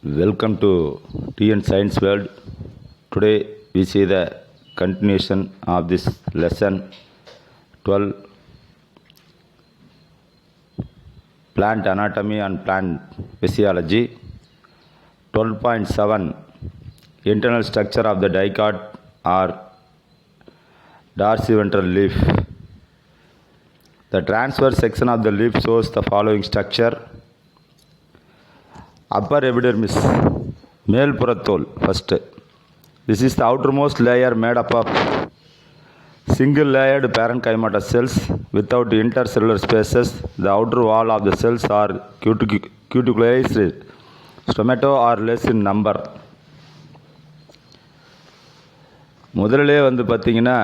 Welcome to TN Science World. Today we see the continuation of this lesson 12, Plant Anatomy and Plant Physiology. 12.7, Internal structure of the dicot or dorsiventral leaf. The transverse section of the leaf shows the following structure. Upper epidermis, male புறத்தோல் first. This is the outermost layer made up of single layered parenchymatous cells without intercellular spaces. The outer wall of the cells are cuticularized, stomato or less in number. முதலிலே பார்த்தீங்கன்னா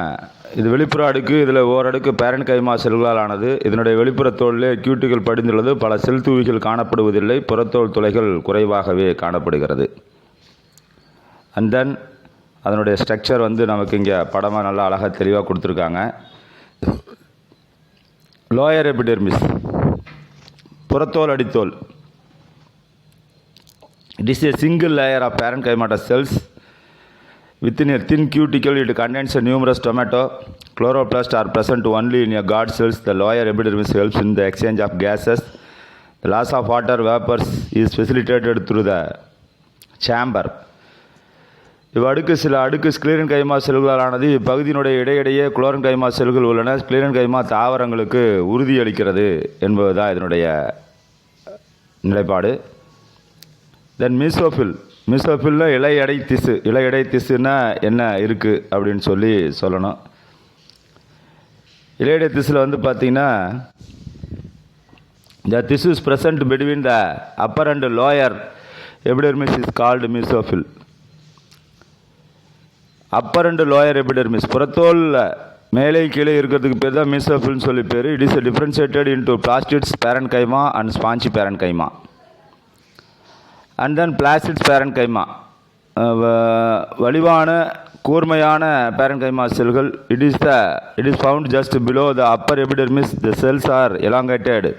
இது வெளிப்புற அடுக்கு, இதில் ஓரடுக்கு parenchyma செல்களால் ஆனது. இதனுடைய வெளிப்புற தோலிலே கியூட்டிகள் படிந்துள்ளது. பல செல் தூவிகள் காணப்படுவதில்லை. புறத்தோல் துளைகள் குறைவாகவே காணப்படுகிறது. அண்ட் தென் அதனுடைய ஸ்ட்ரக்சர் நமக்கு இங்கே படமாக நல்லா அழகாக தெளிவாக கொடுத்துருக்காங்க. லோயர் எபிடெர்மிஸ், புறத்தோல் அடித்தோல். It is a single layer of parenchymatous cells. Within a thin cuticle, it contains a numerous stomato. Chloroplasts are present only in a guard cells. The lower epidermis helps in the exchange of gases. The loss of water vapors is facilitated through the chamber. இவ்வடுக்கு சில அடுக்கு ஸ்க்ளீரன் கைமா செல்களால் ஆனது. இப்பகுதியினுடைய இடையிடையே குளோரன் கைமா செல்கள் உள்ளன. ஸ்க்ளீரன் கைமா தாவரங்களுக்கு உறுதியளிக்கிறது என்பதுதான் இதனுடைய நிலைப்பாடு. தென் மீசோஃபில், மீசோஃபில்ல இலையடை திசு. இலையடை திசுன்னா என்ன இருக்குது அப்படின்னு சொல்லணும். இலையடை திசுவில் பார்த்தீங்கன்னா the tissue is present between the upper and lower epidermis is called mesophil. upper and lower epidermis, புறத்தோல் மேலே கீழே இருக்கிறதுக்கு பேர் தான் மீசோஃபில்னு சொல்லி பேர். It is differentiated into plastids parenchyma and spongy parenchyma. And then palisade parenchyma, வலிவான கூர்மையான பேரன்கைமா செல்கள். It is found just below the upper epidermis. The cells are elongated,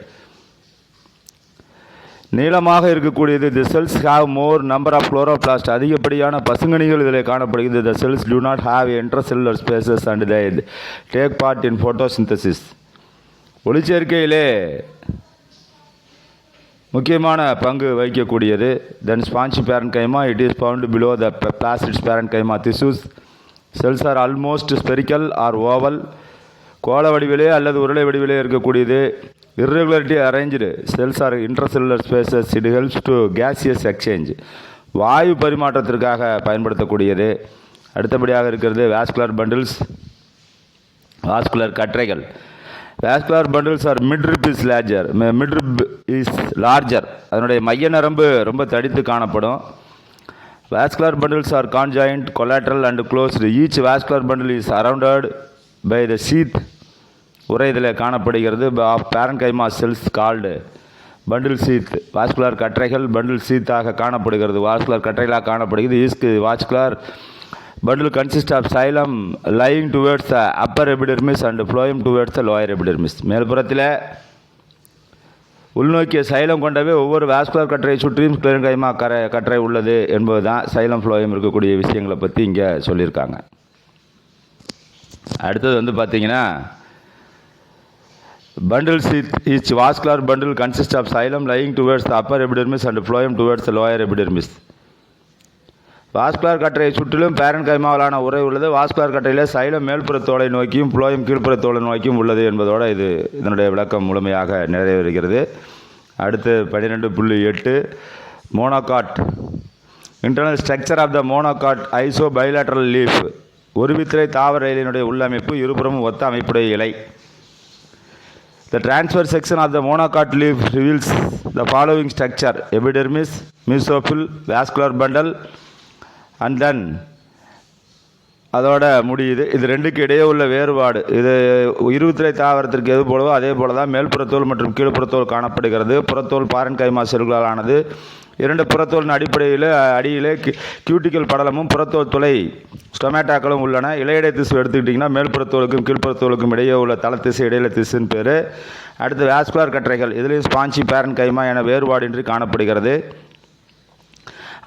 நீளமாக இருக்கக்கூடியது. The cells have more number of chloroplast, அதிகப்படியான பசுங்கணிகள் இதில் காணப்படுகிறது. The cells do not have intracellular spaces and they take part in photosynthesis. ஒளிச்சேர்க்கையிலே முக்கியமான பங்கு வகிக்கக்கூடியது. Then spongy parenchyma, it is found below the palisade parenchyma tissues. Cells are almost spherical or oval, கோள வடிவிலே அல்லது உருளை வடிவிலே இருக்கக்கூடியது. irregularity arranged cells are intracellular spaces. It helps to gaseous exchange, வாயு பரிமாற்றத்திற்காக பயன்படுத்தக்கூடியது. அடுத்தபடியாக இருக்கிறது வாஸ்குலர் பண்டில்ஸ், வாஸ்குலர் கற்றைகள். Vascular bundles are midrib is larger, midrib is larger. அதனுடைய மைய நரம்பு ரொம்ப தடித்து காணப்படும். Vascular bundles are conjoint, collateral and closed. Each vascular bundle is surrounded by the sheath, உரை இதில் காணப்படுகிறது. Of parenchyma cells called bundle sheath. Vascular கற்றைகள் பண்டில் சீத்தாக காணப்படுகிறது, வாஸ்குலர் கற்றைகளாக காணப்படுகிறது. Each vascular bundle consists of xylem lying towards the upper epidermis and phloem towards the lower epidermis. மேல்புறத்தில் உள்நோக்கிய சைலம் கொண்டவே ஒவ்வொரு வாஸ்குலர் கற்றையை சுற்றியும் ஸ்க்ளீரன் கைமா கற்றை உள்ளது என்பது தான் சைலம் ஃப்ளோயம் இருக்கக்கூடிய விஷயங்களை பற்றி இங்கே சொல்லியிருக்காங்க. அடுத்தது பார்த்தீங்கன்னா bundle sheath. Each vascular bundle consists of xylem lying towards the upper epidermis and phloem towards the lower epidermis. Vascular கற்றையை சுற்றிலும் பேரன்கைமாவாலான உரை உள்ளது. வாஸ்குலர் கற்றையில் சைலம் மேல்புற தோலை நோக்கியும் புளோயம் கீழ்ப்புற தோலை நோக்கியும் உள்ளது என்பதோடு இதனுடைய விளக்கம் முழுமையாக நிறைவேறுகிறது. அடுத்து 12.8, monocot. Internal structure of the monocot isobilateral leaf. ஒருவித்திரை தாவர இலையினுடைய உள்ளமைப்பு, இருபுறமும் ஒத்த அமைப்புடைய இலை. The transverse section of the monocot leaf reveals the following structure: epidermis, mesophil, vascular bundle, and then அதோட முடியுது. இது ரெண்டுக்கு இடையே உள்ள வேறுபாடு, இது இருபத்திரை தாவரத்திற்கு எது போலவோ அதே போல தான் மேல்புறத்தோல் மற்றும் கீழ்ப்புறத்தோல் காணப்படுகிறது. புறத்தோல் பாரன்கைமா செல்களால் ஆனது. இரண்டு புறத்தோலின் அடியிலே கியூட்டிக்கல் படலமும் புறத்தோல் துளை ஸ்டொமேட்டாக்களும் உள்ளன. இலையடை திசு எடுத்துக்கிட்டிங்கன்னா மேல்புறத்தோலுக்கும் கீழ்ப்புறத்தோலுக்கும் இடையே உள்ள தளத்திசு இடையில திசுன்னு பேர். அடுத்து வாஸ்குலர் கற்றைகள், இதுலேயும் ஸ்பாஞ்சி பேரன்கைமா என வேறுபாடின்றி காணப்படுகிறது.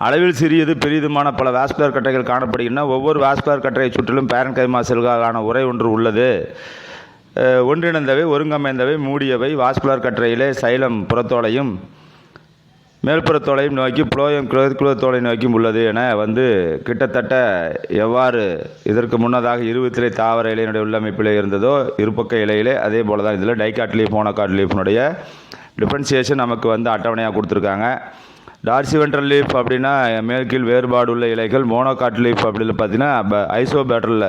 அளவில் சிறியது பெரிதுமான பல வாஸ்குலர் கற்றைகள் காணப்படுகின்றன. ஒவ்வொரு வாஸ்குலர் கற்றையை சுற்றிலும் பேரன்கைமா செல்களான உறை ஒன்று உள்ளது. ஒன்றிணைந்தவை, ஒருங்கமைந்தவை, மூடியவை. வாஸ்குலர் கற்றையிலே சைலம் புறத்தோலையும் மேல்புறத்தோலையும் நோக்கி புளோயம் குலத்தோலை நோக்கியும் உள்ளது என கிட்டத்தட்ட எவ்வாறு இதற்கு முன்னதாக இருபத்திலே தாவர இலையினுடைய உள்ளமைப்பிலே இருந்ததோ இருபக்க இலையிலே, அதே போல தான் இதில் டைகாட் லீஃப் மோனோகாட் லீஃப்னுடைய டிஃபரன்சியேஷன் நமக்கு அட்டவணையாக கொடுத்துருக்காங்க. டார்சி வென்ட்ரல் லீஃப் அப்படின்னா மேற்கீழ் வேறுபாடு உள்ள இலைகள். மோனோகாட் லீஃப் அப்படின்னு பார்த்தீங்கன்னா ஐசோபேட்ரல்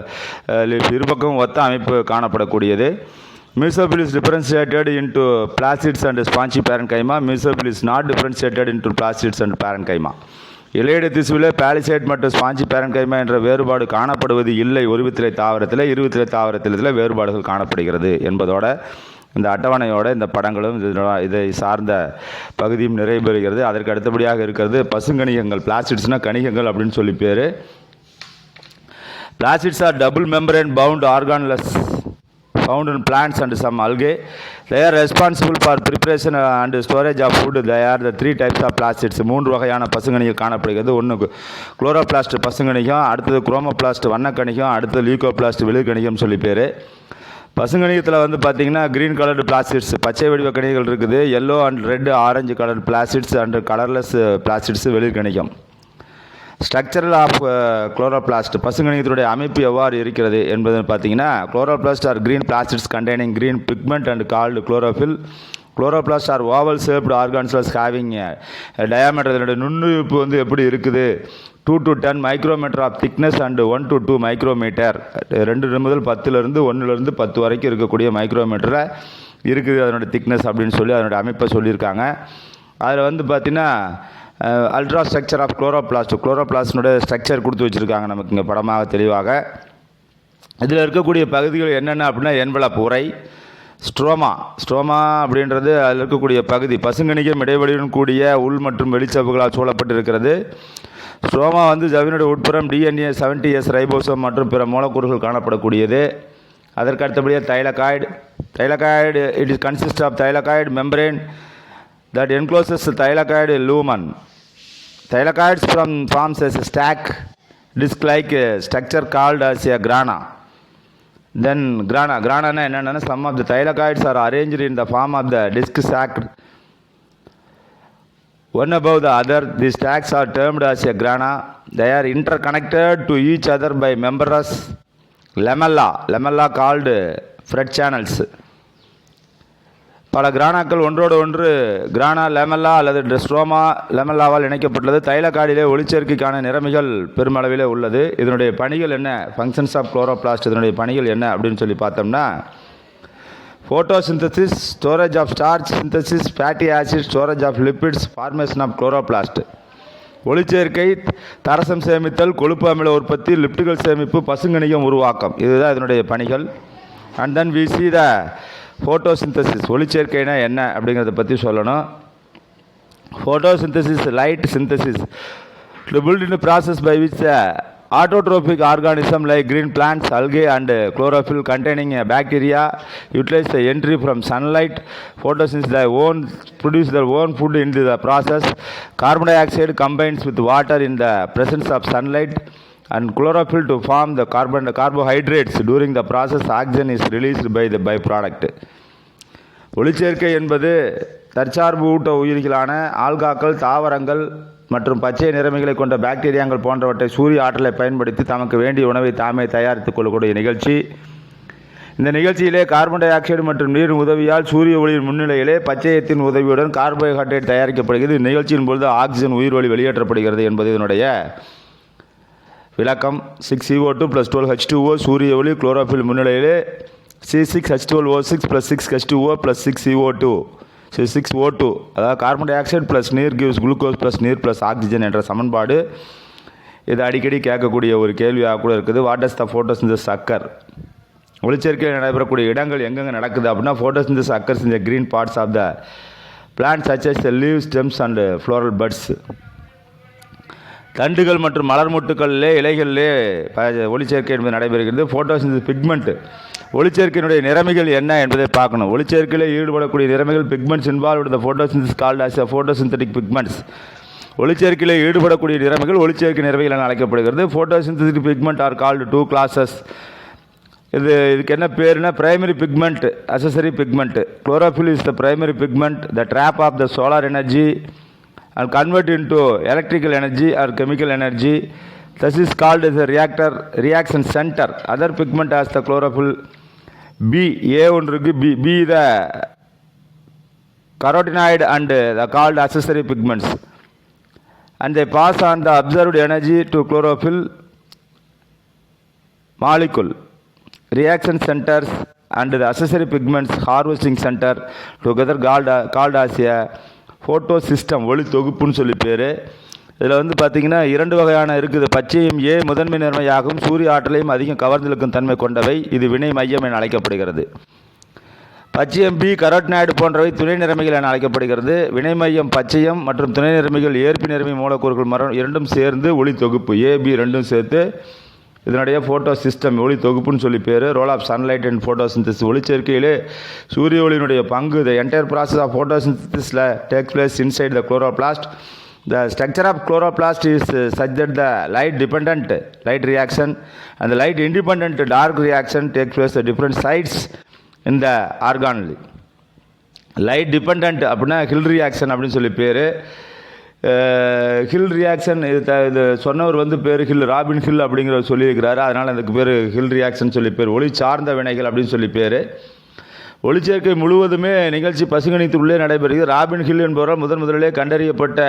லீஃப், இருபக்கம் ஒத்த அமைப்பு காணப்படக்கூடியது. Mesophyll differentiated into palisade and spongy parenchyma. Mesophyll is not differentiated into palisade and parenchyma. இலையிட திசுவிலே பாலிசைட் மற்றும் ஸ்பாஞ்சி பேரன்கைமா என்ற வேறுபாடு காணப்படுவது இல்லை. ஒருவித்திலை தாவரத்தில், இருவித்திலை தாவரத்தில் வேறுபாடுகள் காணப்படுகிறது என்பதோட இந்த அட்டவணையோட இந்த படங்களும் இதை சார்ந்த பகுதியும் நிறைவு பெறுகிறது. அதற்கு அடுத்தபடியாக இருக்கிறது பசுங்கணிகங்கள். பிளாசிட்ஸ்னால் கணிகங்கள் அப்படின்னு சொல்லி பேர். Plastids are double membrane bound organelles found in plants and some algae. They are responsible for preparation and storage of food. They are the three types of plastids. மூன்று வகையான பசுங்கணிகள் காணப்படுகிறது. ஒன்று குளோரோபிளாஸ்ட் பசுங்கணிகம், அடுத்தது குரோமோபிளாஸ்ட் வண்ணக்கணிகம், அடுத்தது லீகோபிளாஸ்ட் வெளிர்கணிகம் சொல்லி பேர். பசுங்கணிகத்தில் பார்த்தீங்கன்னா க்ரீன் கலர்டு பிளாஸ்டிட்ஸ் பச்சை வடிவ கணிகள் இருக்குது. Yellow and red orange colour plastids and colourless plastids வெளிர்கணிகம். ஸ்ட்ரக்சரல் ஆஃப் குளோரோபிளாஸ்ட் பசுங்கணிகத்தினுடைய அமைப்பு எவ்வாறு இருக்கிறது என்பது பார்த்தீங்கன்னா, chloroplast are green plastids containing green pigment and called chlorophyll. Chloroplast are oval shaped organelles having diameter. இதனுடைய நுண்ணுயிப்பு எப்படி இருக்குது? 2 to 10 micrometre of thickness and 1 to 2 micrometre. 2 முதல் 10லிருந்து 1லிருந்து 10 வரைக்கும் இருக்கக்கூடிய மைக்ரோமீட்டரில் இருக்குது அதனுடைய திக்னஸ் அப்படின்னு சொல்லி அதனுடைய அமைப்பை சொல்லியிருக்காங்க. அதில் பார்த்தீங்கன்னா அல்ட்ரா ஸ்ட்ரக்சர் ஆஃப் குளோரோபிளாஸ்ட், குளோரோபிளாஸ்டினுடைய ஸ்ட்ரக்சர் கொடுத்து வச்சுருக்காங்க நமக்கு இங்கே படமாக தெளிவாக. இதில் இருக்கக்கூடிய பகுதிகள் என்னென்ன அப்படின்னா, என்வலப் உரை, ஸ்ட்ரோமா அப்படின்றது அதில் இருக்கக்கூடிய பகுதி. பசுங்கணிகம் இடைவெளியுடன் கூடிய உள் மற்றும் வெளிச்சவுகளால் சூழப்பட்டு இருக்கிறது. ஸ்ட்ரோமா ஜவினுடைய உட்புறம் டிஎன்ஏ 70S ரைபோசோம் மற்றும் பிற மூலக்கூறுகள் காணப்படக்கூடியது. அதற்கு அடுத்தபடியாக thylakoid it is consist of thylakoid membrane that encloses the thylakoid lumen. Thylakoids forms as a stack disc-like structure called as a grana. Then grana na enna, some of the thylakoids are arranged in the form of the disc sac one above the other. These stacks are termed as a grana. They are interconnected to each other by membranous lamella called Fred channels. பல கிரானாக்கள் ஒன்றோடு ஒன்று கிரானா லெமல்லா அல்லது stroma லெமல்லாவால் இணைக்கப்பட்டுள்ளது. தைலகாய்டிலே ஒளிச்சேர்க்கைக்கான நிறமிகள் பெருமளவிலே உள்ளது. இதனுடைய பணிகள் என்ன? Functions of chloroplast. இதனுடைய பணிகள் என்ன அப்படின்னு சொல்லி பார்த்தோம்னா, photosynthesis, storage of starch, synthesis, fatty acid, storage of lipids, formation of chloroplast. ஒளிச்சேர்க்கை, தரசம் சேமித்தல், கொழுப்பு அமில உற்பத்தி, லிப்டுகள் சேமிப்பு, பசுங்கணிகம் உருவாக்கம், இதுதான் இதனுடைய பணிகள். And then we see the photosynthesis. ஒளிச்சேர்க்கைனா என்ன அப்படிங்கிறத பற்றி சொல்லணும். Photosynthesis light synthesis to build in process by which autotrophic organism like green plants, algae and chlorophyll containing bacteria utilize the entry from sunlight. Photosynthesis they produce their own food in the process. Carbon dioxide combines with water in the presence of sunlight and chlorophyll to form the carbohydrates. During the process oxygen is released by the byproduct. ஒளிச்சேர்க்கை என்பது தற்சார்பு ஊட்ட உயிரிகளான ஆல்காக்கள், தாவரங்கள் மற்றும் பச்சை நிறமிகளை கொண்ட பாக்டீரியாக்கள் போன்றவற்றை சூரிய ஆற்றலை பயன்படுத்தி தமக்கு வேண்டிய உணவை தாமே தயாரித்துக் கொள்ளக்கூடிய நிகழ்ச்சி. இந்த நிகழ்ச்சியிலே கார்பன் டை ஆக்சைடு மற்றும் நீரின் உதவியால் சூரிய ஒளியின் முன்னிலையிலே பச்சையத்தின் உதவியுடன் கார்போஹைட்ரேட் தயாரிக்கப்படுகிறது. இந்நிகழ்ச்சியின் பொழுது ஆக்சிஜன் உயிர் ஒளி வெளியேற்றப்படுகிறது என்பது இதனுடைய விளக்கம். 6CO2 + 12H2O சூரிய ஒளி chlorophyll முன்னிலையிலே C6H12O6 + 6H2O + 6CO2 6O2 அதாவது கார்பன் டை ஆக்சைடு ப்ளஸ் நீர் கிவ்ஸ் குளுக்கோஸ் ப்ளஸ் நீர் ப்ளஸ் ஆக்சிஜன் என்ற சமன்பாடு. இது அடிக்கடி கேட்கக்கூடிய ஒரு கேள்வியாக கூட இருக்குது. What is the photosynthesis occur? ஒளிச்சேர்க்கையில் நடைபெறக்கூடிய இடங்கள் எங்கெங்கே நடக்குது அப்படின்னா, ஃபோட்டோசிந்தசிஸ் அக்கர்ஸ் இந்த green parts of the plant such as the leaves, stems and floral buds. தண்டுகள் மற்றும் மலர் மொட்டுக்களிலே இலைகளிலே ஒளிச்சேர்க்கை என்பது நடைபெறுகிறது. ஃபோட்டோசிந்தசிஸ் பிக்மெண்ட் ஒளிச்சேர்க்கையினுடைய நிறமிகள் என்ன என்பதை பார்க்கணும். ஒளிச்சேர்க்கையில் ஈடுபடக்கூடிய நிறமிகள் pigments involved the photosynthesis called as photosynthetic pigments. ஒளிச்சேர்க்கையில் ஈடுபடக்கூடிய நிறமிகள் ஒளிச்சேர்க்கை நிறமிகள் என அழைக்கப்படுகிறது. Photosynthesis pigment are called two classes. இதுக்கு என்ன பேருனா primary pigment, accessory pigment. Chlorophyll is the primary pigment, the trap of the solar energy and convert into electrical energy or chemical energy. This is called as a reaction center. Other pigment as the chlorophyll. B, A ஒன்று இருக்கு, B the carotenoid and the called accessory pigments, and they pass on the observed energy to chlorophyll molecule. Reaction centers and the accessory pigments harvesting center together called as a photo system, ஒளி தொகுப்புன்னு சொல்லி பேர். இதில் வந்து பார்த்திங்கன்னா 2 வகையான இருக்குது. பச்சையும் ஏ முதன்மை நிறமையாகவும் சூரிய ஆற்றலையும் அதிகம் கவர்ந்திழுக்கும் தன்மை கொண்டவை. இது வினை மையம் என அழைக்கப்படுகிறது. பச்சையம் பி கரோட்டினாய்டு போன்றவை துணை நிறமைகள் என அழைக்கப்படுகிறது. வினை மையம் பச்சையம் மற்றும் துணை நிறமைகள் ஏற்பி நிறமை மூலக்கூறுகள் இரண்டும் சேர்ந்து ஒளி தொகுப்பு, ஏபி ரெண்டும் சேர்த்து இதனுடைய ஃபோட்டோ சிஸ்டம், ஒளி தொகுப்புன்னு சொல்லி பேர். Role of sunlight and photosynthesis, ஒளிச்சேர்க்கையிலே சூரிய ஒளியினுடைய பங்கு. த என்டையர் ப்ராசஸ் ஆஃப் ஃபோட்டோசிந்தசிஸில் takes place inside the chloroplast. The structure of chloroplast is such that the light dependent light reaction and light independent dark reaction takes place the different sides in the organelle. Light dependent அப்படின்னா Hill reaction அப்படின்னு சொல்லி பேர். Hill reaction இது சொன்னவர் வந்து பேர் robin hill அப்படிங்கிறவர் சொல்லியிருக்கிறாரு. அதனால் அதுக்கு பேர் ஹில் ரியாக்ஷன் சொல்லி பேர். ஒளி சார்ந்த வினைகள் அப்படின்னு சொல்லி பேர். ஒளிச்சேர்க்கை முழுவதுமே நிகழ்ச்சி பசுங்கணித்துள்ளே நடைபெறுகிறது. ராபின் ஹில் என்பவரால் முதலிலே கண்டறியப்பட்ட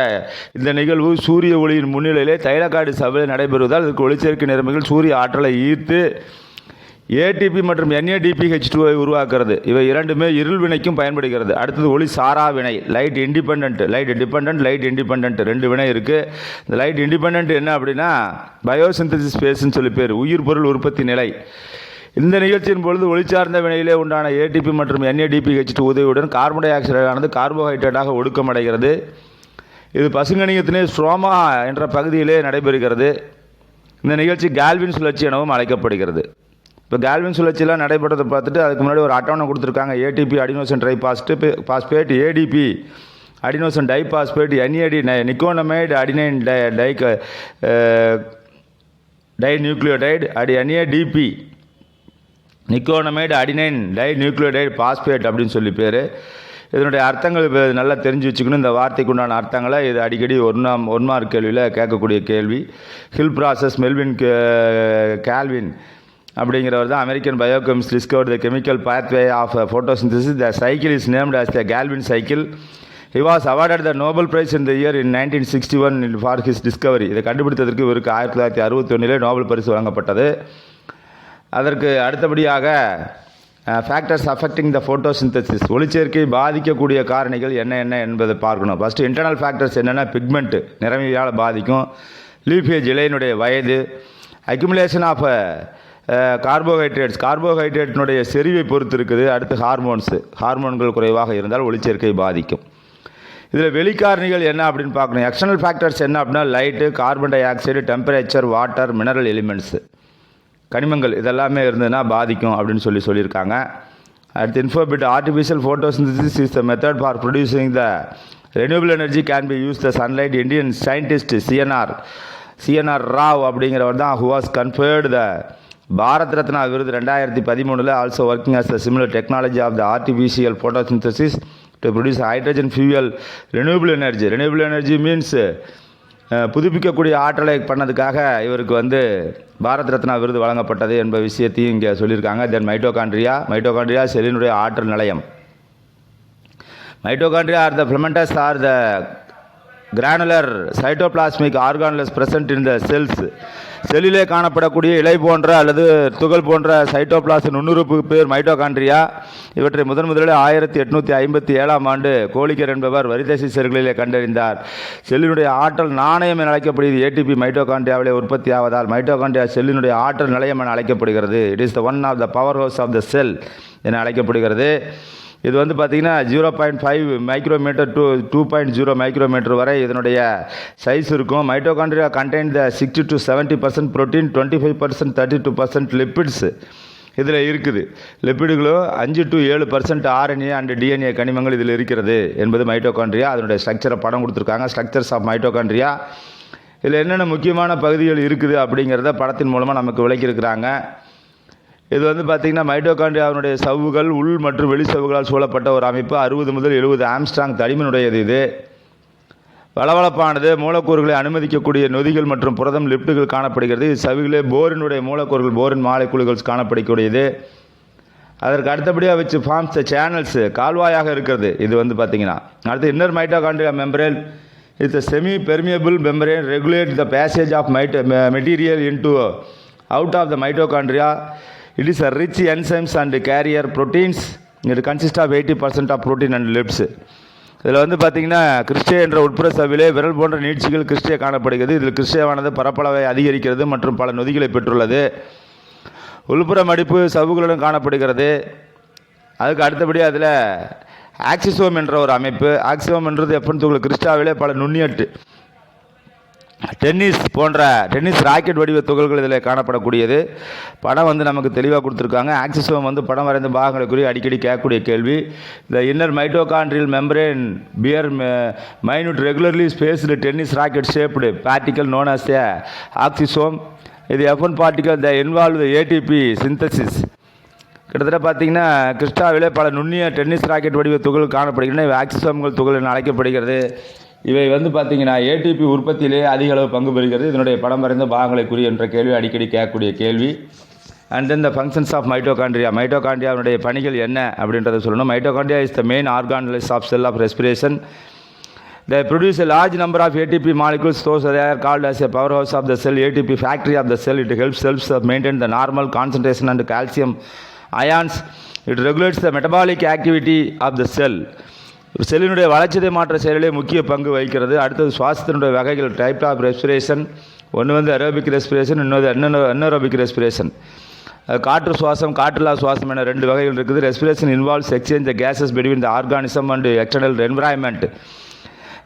இந்த நிகழ்வு சூரிய ஒளியின் முன்னிலையிலே தைலகாய்டு சபையில் நடைபெறுவதால் இதுக்கு ஒளிச்சேர்க்கை நிறமிகள் சூரிய ஆற்றலை ஈர்த்து ஏடிபி மற்றும் NADPH2 உருவாக்குறது. இவை இரண்டுமே இருள் வினைக்கும் பயன்படுகிறது. அடுத்தது ஒளி சாரா வினை, லைட் இண்டிபெண்ட், லைட் இண்டிபெண்ட் 2 வினை இருக்குது. இந்த லைட் இண்டிபெண்ட் என்ன அப்படின்னா பயோசிந்தசிஸ் ஃபேஸ்ன்னு சொல்லி பேர், உயிர் பொருள் உற்பத்தி நிலை. இந்த நிகழ்ச்சியின் பொழுது ஒளிச்சார்ந்த வினையிலே உண்டான ஏடிபி மற்றும் NADPH2 உதவியுடன் கார்பன் டை ஆக்சைடு ஆனது கார்போஹைட்ரேட்டாக ஒடுக்கமடைகிறது. இது பசுங்கணிகத்திலே ஸ்ட்ரோமா என்ற பகுதியிலே நடைபெறுகிறது. இந்த நிகழ்ச்சி கால்வின் சுழற்சி எனவும் அழைக்கப்படுகிறது. இப்போ கால்வின் சுழற்சியெலாம் நடைபெறதை பார்த்துட்டு அதுக்கு முன்னாடி ஒரு அட்டவணை கொடுத்துருக்காங்க. ATP adenosine triphosphate, ADP adenosine diphosphate, NAD nicotinamide adenine dinucleotide, NADP nicotinamide adenine dinucleotide phosphate அப்படின்னு சொல்லி பேர். இதனுடைய அர்த்தங்கள் நல்லா தெரிஞ்சு வச்சுக்கணும். இந்த வார்த்தைக்கு உண்டான அர்த்தங்களை இது அடிக்கடி ஒன் மார்க் கேள்வியில் கேட்கக்கூடிய கேள்வி. ஹில் ப்ராசஸ், மெல்வின் கால்வின் அப்படிங்கிறவர் தான் American biochemist discovered the chemical pathway of photosynthesis. The cycle is named as the Calvin cycle. He was awarded the Nobel prize in the year in 1961 for his discovery. இதை கண்டுபிடித்ததற்கு இவருக்கு 1961 Nobel பரிசு வழங்கப்பட்டது. அதற்கு அடுத்தபடியாக factors affecting the photosynthesis, ஒளிச்சேர்க்கையை பாதிக்கக்கூடிய காரணிகள் என்ன என்பதை பார்க்கணும். ஃபஸ்ட்டு இன்டர்னல் ஃபேக்டர்ஸ் என்னென்னா பிக்மெண்ட்டு நிறமியால் பாதிக்கும், லீஃபேஜ் இலையினுடைய வயது, அக்யூமுலேஷன் ஆஃப் கார்போஹைட்ரேட்டினுடைய செறிவை பொறுத்து இருக்குது. அடுத்து ஹார்மோன்கள் குறைவாக இருந்தால் ஒளிச்சேர்க்கை பாதிக்கும். இதில் வெளிக்காரணிகள் என்ன அப்படின்னு பார்க்கணும். எக்ஸ்டர்னல் ஃபேக்டர்ஸ் என்ன அப்படின்னா light, carbon dioxide, temperature, water, mineral elements, கனிமங்கள் இதெல்லாமே இருந்ததுன்னா பாதிக்கும் அப்படின்னு சொல்லியிருக்காங்க. அடுத்து infobit, artificial photosynthesis is the method for producing the renewable energy can be use the sunlight. Indian scientist CNR Rao அப்படிங்கிறவர் தான் who was conferred the Bharat Ratna விருது 2013. Also working as the similar technology of the artificial photosynthesis to produce hydrogen fuel renewable energy means புதுப்பிக்கக்கூடிய ஆற்றலை பண்ணதுக்காக இவருக்கு வந்து பாரத் ரத்னா விருது வழங்கப்பட்டது என்ப விஷயத்தையும் இங்கே சொல்லியிருக்காங்க. தென் மைட்டோகாண்ட்ரியா செல்லினுடைய ஆற்றல் நிலையம். Mitochondria are the filamentous or the granular cytoplasmic organelles present in the cells. செல்லிலே காணப்படக்கூடிய இலை போன்ற அல்லது துகள் போன்ற சைட்டோபிளாஸ் நுண்ணுறுப்பு பேர் மைட்டோகாண்ட்ரியா. இவற்றை முதலில் 1857 கோலிக்கர் என்பவர் வரிதேசி செல்களிலே கண்டறிந்தார். செல்லினுடைய ஆற்றல் நாணயம் என அழைக்கப்படுகிறது. ATP மைட்டோகாண்ட்ரியாவிலே உற்பத்தி ஆவதால் மைட்டோகாண்ட்ரியா செல்லினுடைய ஆற்றல் நிலையம் என அழைக்கப்படுகிறது. It is the one of the power house of the cell என அழைக்கப்படுகிறது. இது வந்து பார்த்திங்கன்னா 0.5 மைக்ரோமீட்டர் டு 2.0 மைக்ரோமீட்டர் வரை இதனுடைய சைஸ் இருக்கும். Mitochondria contain the 60 to 70% protein, 25% 32% lipids இதில் இருக்குது. லிப்பிடுகளும் 5 to 7% RNA அண்ட் DNA கனிமங்கள் இதில் இருக்கிறது என்பது மைட்டோகாண்ட்ரியா. அதனுடைய ஸ்ட்ரக்சரை படம் கொடுத்துருக்காங்க, ஸ்ட்ரக்சர்ஸ் ஆஃப் மைட்டோகாண்ட்ரியா. இதில் என்னென்ன முக்கியமான பகுதிகள் இருக்குது அப்படிங்கிறத படத்தின் மூலமாக நமக்கு விளக்கியிருக்கிறாங்க. இது வந்து பார்த்திங்கன்னா மைட்டோகாண்ட்ரியாவினுடைய சவ்வுகள் உள் மற்றும் வெளி சவ்வுகளால் சூழப்பட்ட ஒரு அமைப்பு. 60 முதல் 70 ஆம்ஸ்ட்ராங் தடிமனுடையது. இது வளவளப்பானது மூலக்கூறுகளை அனுமதிக்கக்கூடிய நொதிகள் மற்றும் புரதம் லிப்டுகள் காணப்படுகிறது. சவ்விலே போரினுடைய மூலக்கூறுகள் போரின் மாலிகுல்கள் காணப்படக்கூடியது. அதற்கு அடுத்தபடியாக வச்சு ஃபார்ம்ஸ் சேனல்ஸ் கால்வாயாக இருக்கிறது. இது வந்து பார்த்திங்கன்னா அடுத்து inner mitochondria membrane it's a semi permeable membrane regulate the passage of material into out of the mitochondria. It is a rich enzymes and carrier proteins. It consists of 80% of protein and lipids. இதில் வந்து பார்த்திங்கன்னா cristae என்ற உட்புற சவ்விலே விரல் போன்ற நீட்சிகள் cristae காணப்படுகிறது. இதில் கிறிஸ்டேவானது பரப்பளவை அதிகரிக்கிறது மற்றும் பல நொதிகளை பெற்றுள்ளது. உள்புற மடிப்பு சவ்வுகளுடன் காணப்படுகிறது. அதுக்கு அடுத்தபடியாக அதில் ஆக்சிசோம் என்ற ஒரு அமைப்பு. ஆக்சிசோம் என்றது எப்பன் துகள் கிறிஸ்டாவிலே பல நுண்ணியட்டு டென்னிஸ் ராக்கெட் வடிவ துகள்கள் இதில் காணப்படக்கூடியது. படம் வந்து நமக்கு தெளிவாக கொடுத்துருக்காங்க. ஆக்சிசோம் வந்து படம் வரைந்த பாகங்களை குறித்து அடிக்கடி கேட்கக்கூடிய கேள்வி. The inner mitochondrial membrane bear minute regularly spaced tennis racket shaped particle known as a oxysome. இது F1 particle the involve ATP synthesis. கிட்டத்தட்ட பார்த்திங்கன்னா கிறிஸ்டாவிலே பல நுண்ணிய டென்னிஸ் ராக்கெட் வடிவ துகள் காணப்படுகின்றன. இவை ஆக்சிசோம்கள் துகள் என அழைக்கப்படுகிறது. இவை வந்து பார்த்திங்கன்னா ஏடிபி உற்பத்தியிலே அதிக அளவு பங்கு பெறுகிறது. இதனுடைய படம் வரைந்த பாகங்களை குறி என்ற கேள்வி அடிக்கடி கேட்கக்கூடிய கேள்வி. And then the functions of mitochondria. மைட்டோகாண்ட்ரியாவுடைய பணிகள் என்ன அப்படின்றத சொல்லணும். Mitochondria is the main organelles of cell of respiration. They produce a large number of ATP molecules. Those they are called as a powerhouse of the cell, ATP factory of the cell. It helps cells maintain the normal concentration and calcium ions. It regulates the metabolic activity of the cell. ஒரு செல்லினுடைய வளர்ச்சிதை மாற்ற செயலிலே முக்கிய பங்கு வகிக்கிறது. அடுத்தது சுவாசத்தினுடைய வகைகள், type of respiration. ஒன்று வந்து அரோபிக் ரெஸ்பிரேஷன், இன்னொரு அன்னரோபிக் ரெஸ்பிரேஷன். காற்று சுவாசம், காற்றில்லா சுவாசம் என 2 வகைகள் இருக்குது. Respiration involves exchange the cases between the organism and external environment.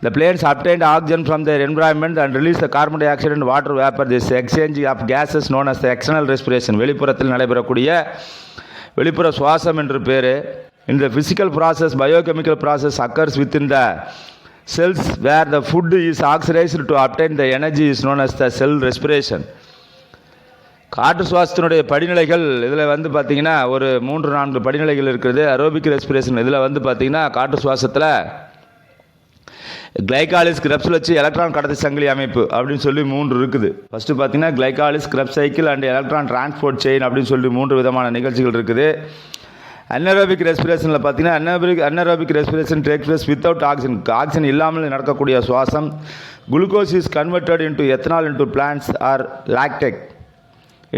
The plants obtained oxygen from their environment and release the carbon dioxide and water vapor. This exchange of gases known as the external respiration. வெளிப்புறத்தில் நடைபெறக்கூடிய வெளிப்புற சுவாசம் என்று பேர். In the physical process, biochemical process occurs within the cells where the food is oxidized to obtain the energy is known as the cell respiration. காற்று சுவாசத்தினுடைய படிநிலைகள் இதில் வந்து பார்த்திங்கன்னா ஒரு 3-4 படிநிலைகள் இருக்குது. அரோபிக் ரெஸ்பிரேஷன் இதில் வந்து பார்த்திங்கன்னா காற்று சுவாசத்தில் கிளைகாலிஸ் கிரப்ஸ் வச்சு எலக்ட்ரான் கடத்தி சங்கிலி அமைப்பு அப்படின்னு சொல்லி 3 இருக்குது. ஃபஸ்ட்டு பார்த்தீங்கன்னா glycolysis Krebs cycle and electron transport chain அப்படின்னு சொல்லி 3 விதமான நிகழ்ச்சிகள் இருக்குது. அன்னரோபிக் ரெஸ்பிரேஷனில் பார்த்தீங்கன்னா anaerobic respiration takes place without oxygen. Oxygen இல்லாமல் நடக்கக்கூடிய சுவாசம். Glucose is converted into ethanol into plants or lactate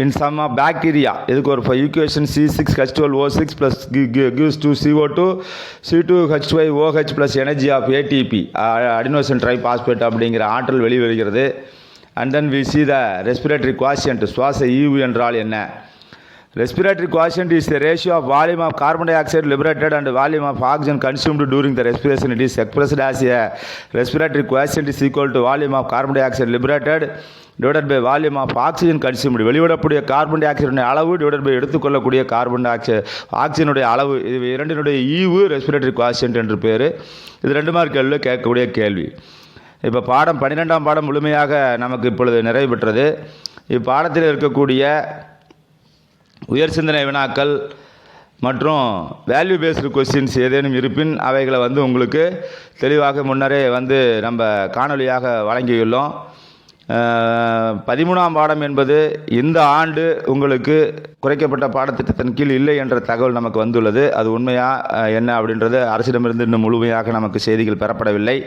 in some of bacteria. இதுக்கு ஒரு equation C6H12O6 plus gives to CO2 C2H5OH plus energy of ATP adenosine triphosphate அப்படிங்கிற ஆற்றல் வெளிவருகிறது. And then we see the respiratory quotient. சுவாச ஈவு என்றால் என்ன? Respiratory quotient is the ratio of volume of carbon dioxide liberated and volume of oxygen consumed during the respiration. It is expressed as a respiratory quotient is equal to volume of carbon dioxide liberated divided by volume of oxygen consumed. வெளிவிடக்கூடிய carbon டை ஆக்சைடுடைய அளவு divided by எடுத்துக்கொள்ளக்கூடிய carbon dioxide ஆக்சிஜனுடைய அளவு. இது இரண்டினுடைய ஈவு respiratory quotient என்று பேர். இது 2 மார்க் கேள்வியில் கேட்கக்கூடிய கேள்வி. இப்போ பாடம் 12ஆம் பாடம் முழுமையாக நமக்கு இப்பொழுது நிறைவு பெற்றது. இப்பாடத்தில் இருக்கக்கூடிய உயர் சிந்தனை வினாக்கள் மற்றும் வேல்யூ பேஸ்டு கொஸ்டின்ஸ் ஏதேனும் இருப்பின் அவைகளை வந்து உங்களுக்கு தெளிவாக முன்னரே வந்து நம்ம காணொலியாக வழங்கியுள்ளோம். 13ஆம் பாடம் என்பது இந்த ஆண்டு உங்களுக்கு குறைக்கப்பட்ட பாடத்திட்டத்தின் கீழ் இல்லை என்ற தகவல் நமக்கு வந்துள்ளது. அது உண்மையா என்ன அப்படின்றது அரசிடமிருந்து இன்னும் முழுமையாக நமக்கு செய்திகள் பெறப்படவில்லை.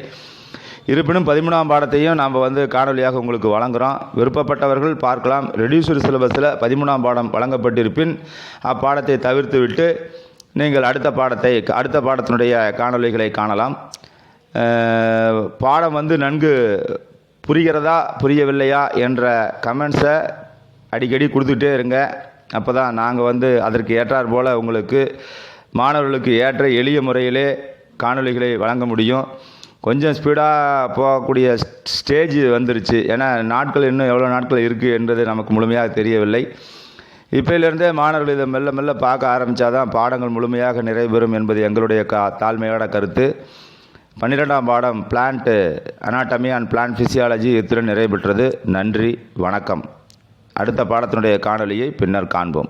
இருப்பினும் 13ஆம் பாடத்தையும் நாம் வந்து காணொலியாக உங்களுக்கு வழங்குகிறோம். விருப்பப்பட்டவர்கள் பார்க்கலாம். ரெடியூஸ்டு சிலபஸில் 13ஆம் பாடம் வழங்கப்பட்டிருப்பின் அப்பாடத்தை தவிர்த்து விட்டு நீங்கள் அடுத்த பாடத்தினுடைய காணொலிகளை காணலாம். பாடம் வந்து நன்கு புரிகிறதா புரியவில்லையா என்ற கமெண்ட்ஸை அடிக்கடி கொடுத்துக்கிட்டே இருங்க. அப்போ தான் நாங்கள் வந்து அதற்கு ஏற்றாற் போல் உங்களுக்கு மாணவர்களுக்கு ஏற்ற எளிய முறையிலே காணொலிகளை வழங்க முடியும். கொஞ்சம் ஸ்பீடாக போகக்கூடிய ஸ்டேஜ் வந்துருச்சு. ஏன்னா நாட்கள் இன்னும் எவ்வளோ நாட்கள் இருக்குது என்பது நமக்கு முழுமையாக தெரியவில்லை. இப்போயிலிருந்தே மாணவர்கள் இதை மெல்ல மெல்ல பார்க்க ஆரம்பித்தாதான் பாடங்கள் முழுமையாக நிறைவேறும் என்பது எங்களுடைய தாழ்மையான கருத்து. 12ஆம் பாடம் plant anatomy and plant physiology இத்துடன் நிறைவு பெற்றது. நன்றி, வணக்கம். அடுத்த பாடத்தினுடைய காணொளியை பின்னர் காண்போம்.